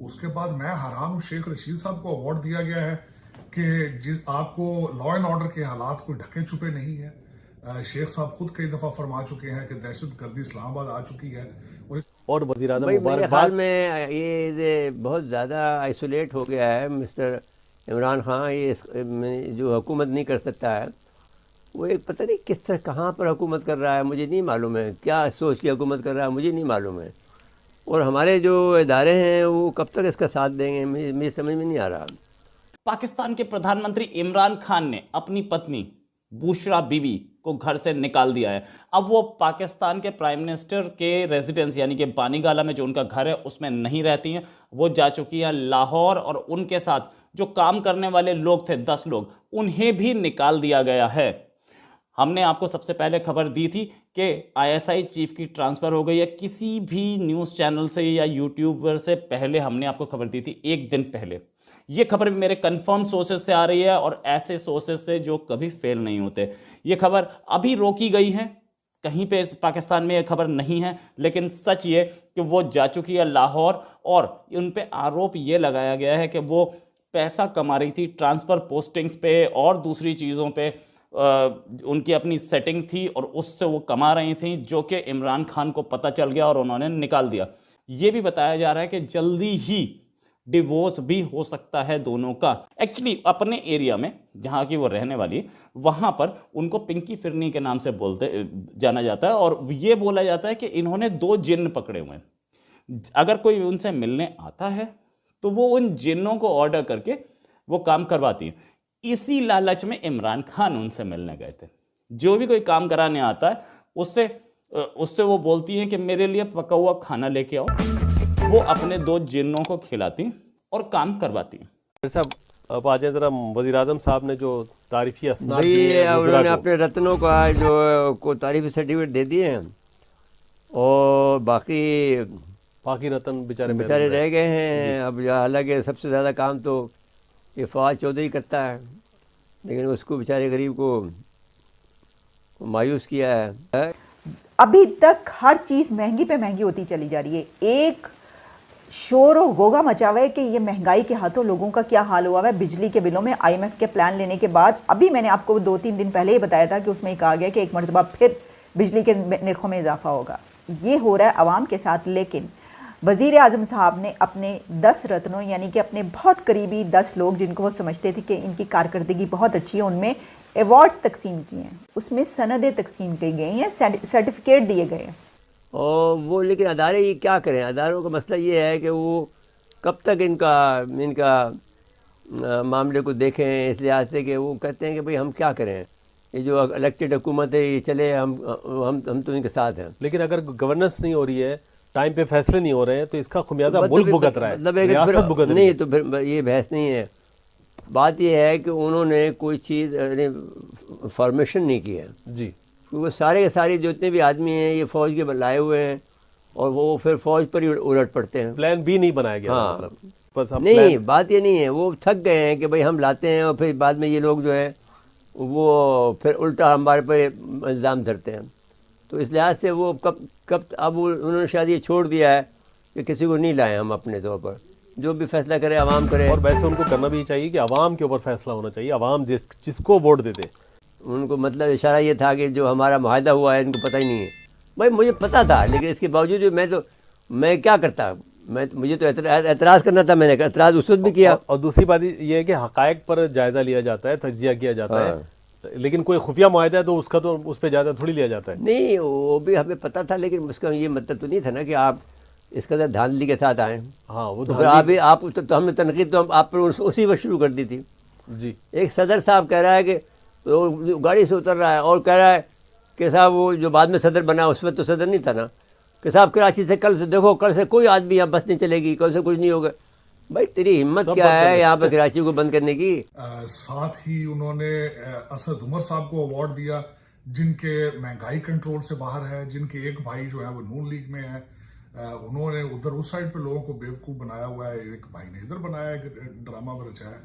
उसके बाद मैं हैरान हूं, शेख रशीद साहब को अवार्ड दिया गया है कि जिस आपको लॉ एंड ऑर्डर के हालात कोई ढके छुपे नहीं है। शेख साहब खुद कई दफा फरमा चुके हैं कि दहशत गर्दी इस्लामाबाद आ चुकी है। और वज़ीर आज़म भाई मेरे ख्याल मुबारकबाद। में ये बहुत ज़्यादा आइसोलेट हो गया है मिस्टर इमरान खान। ये जो हुकूमत नहीं कर सकता है, वो एक पता नहीं किस तरह कहाँ पर हुकूमत कर रहा है, मुझे नहीं मालूम है। क्या सोच की हुकूमत कर रहा है मुझे नहीं मालूम है। और हमारे जो इदारे हैं वो कब तक इसका साथ देंगे, मुझे समझ में नहीं आ रहा। पाकिस्तान के प्रधानमंत्री इमरान खान ने अपनी पत्नी बुशरा बीबी को घर से निकाल दिया है। अब वो पाकिस्तान के प्राइम मिनिस्टर के रेजिडेंस यानी कि बानीगाला में जो उनका घर है उसमें नहीं रहती हैं। वो जा चुकी हैं लाहौर, और उनके साथ जो काम करने वाले लोग थे 10 लोग, उन्हें भी निकाल दिया गया है। हमने आपको सबसे पहले खबर दी थी कि आईएसआई चीफ की ट्रांसफ़र हो गई है। किसी भी न्यूज़ चैनल से या यूट्यूबर से पहले हमने आपको खबर दी थी, एक दिन पहले। ये खबर भी मेरे कंफर्म सोर्सेज से आ रही है, और ऐसे सोर्सेज से जो कभी फेल नहीं होते। ये खबर अभी रोकी गई है, कहीं पे पाकिस्तान में ये खबर नहीं है, लेकिन सच ये कि वो जा चुकी है लाहौर, और उन पे आरोप ये लगाया गया है कि वो पैसा कमा रही थी ट्रांसफ़र पोस्टिंग्स पे और दूसरी चीज़ों पे। उनकी अपनी सेटिंग थी और उससे वो कमा रही थी, जो कि इमरान खान को पता चल गया और उन्होंने निकाल दिया। ये भी बताया जा रहा है कि जल्दी ही डिवोर्स भी हो सकता है दोनों का। एक्चुअली अपने एरिया में जहाँ की वो रहने वाली है, वहाँ पर उनको पिंकी फिरनी के नाम से जाना जाता है, और ये बोला जाता है कि इन्होंने 2 जिन्न पकड़े हुए हैं। अगर कोई उनसे मिलने आता है तो वो उन जिन्नों को ऑर्डर करके वो काम करवाती है। इसी लालच में इमरान खान उनसे मिलने गए थे। जो भी कोई काम कराने आता है उससे वो बोलती हैं कि मेरे लिए पका हुआ खाना लेके आओ। वो अपने 2 जिन्नों को खिलाती और काम करवाती हैं। साहब अब आ जाए ज़रा, वज़ीर आज़म साहब ने जो तारीफ़ी असनाद भाई दिए हैं उन्होंने अपने रत्नों का जो को तारीफ़ी सर्टिफिकेट दे दिए हैं, और बाकी रतन बेचारे रह गए हैं। अब हालांकि सबसे ज़्यादा काम तो ये फवाद चौधरी करता है, लेकिन उसको बेचारे गरीब को मायूस किया है। अभी तक हर चीज़ महंगी पे महंगी होती चली जा रही है। एक शोर और गोगा मचा हुआ है कि ये महंगाई के हाथों लोगों का क्या हाल हुआ है। बिजली के बिलों में आईएमएफ के प्लान लेने के बाद, अभी मैंने आपको 2-3 दिन पहले ही बताया था कि उसमें कहा गया कि एक मरतबा फिर बिजली के निर्खों में इजाफा होगा। ये हो रहा है आवाम के साथ। लेकिन वज़ीर आज़म साहब ने अपने 10 रत्नों यानी कि अपने बहुत करीबी 10 लोग जिनको वो समझते थे कि इनकी कारकर्दगी बहुत अच्छी है, उनमें अवार्ड्स तकसीम किए हैं, उसमें सनदें तकसीम की गई हैं, सर्टिफिकेट दिए गए हैं। और वो लेकिन अदारे ये क्या करें, अदारों का मसला ये है कि वो कब तक इनका मामले को देखें, इस लिहाज से कि वो कहते हैं कि भाई हम क्या करें, ये जो इलेक्टेड हुकूमत है ये चले, हम तो इनके साथ हैं। लेकिन अगर गवर्नेंस नहीं हो रही है, टाइम पे फैसले नहीं हो रहे हैं, तो इसका खुमियाजा मुल्क भुगत रहा है, रियासत भुगत रही है। नहीं तो फिर ये बहस नहीं है। बात ये है कि उन्होंने कोई चीज़ फॉर्मेशन नहीं की है जी। वो सारे के सारे जितने भी आदमी हैं ये फ़ौज के लाए हुए हैं, और वो फिर फ़ौज पर ही उलट पड़ते हैं। प्लान बी नहीं बनाया गया। हाँ, मतलब नहीं बात ये नहीं है, वो थक गए हैं कि भाई हम लाते हैं और फिर बाद में ये लोग जो है वो फिर उल्टा हमारे पर इल्ज़ाम धरते हैं। तो इस लिहाज से वो कब अब उन्होंने शायद ये छोड़ दिया है कि किसी को नहीं लाए हम अपने तौर पर, जो भी फैसला करे आवाम करे। और वैसे उनको करना भी चाहिए कि आवाम के ऊपर फैसला होना चाहिए, आवाम जिसको वोट दे दे। उनको मतलब इशारा ये था कि जो हमारा मुआहदा हुआ है इनको पता ही नहीं है। भाई मुझे पता था, लेकिन इसके बावजूद मैं क्या करता, मुझे तो एतराज़ करना था, मैंने एतराज़ उस वक्त भी किया। और दूसरी बात ये है कि हक़ाइक़ पर जायज़ा लिया जाता है, तज्ज़िया किया जाता है, लेकिन कोई खुफिया मुआहदा है तो उसका तो उस पर जायज़ा थोड़ी लिया जाता है। नहीं वो भी हमें पता था, लेकिन उसका ये मतलब तो नहीं था ना कि आप इस कदर धांधली के साथ आए। हाँ वो तो फिर आप तो हमने तनकीद तो आप पर उसी वक्त शुरू कर दी थी जी। एक सदर साहब कह रहा है कि वो गाड़ी से उतर रहा है और कह रहा है कि साहब वो जो बाद में सदर बना उस वक्त तो सदर नहीं था ना, कि साहब कराची से कल से देखो, कल से कोई आदमी यहाँ बस नहीं चलेगी, कल से कुछ नहीं होगा। भाई तेरी हिम्मत क्या है यहाँ पर कराची को बंद करने की। साथ ही उन्होंने असद उमर साहब को अवार्ड दिया, जिनके महंगाई कंट्रोल से बाहर है, जिनके एक भाई जो है वो नून लीग में है। उन्होंने उधर उस साइड पे लोगों को बेवकूफ बनाया हुआ है, एक भाई ने इधर बनाया है, ड्रामा रचा है।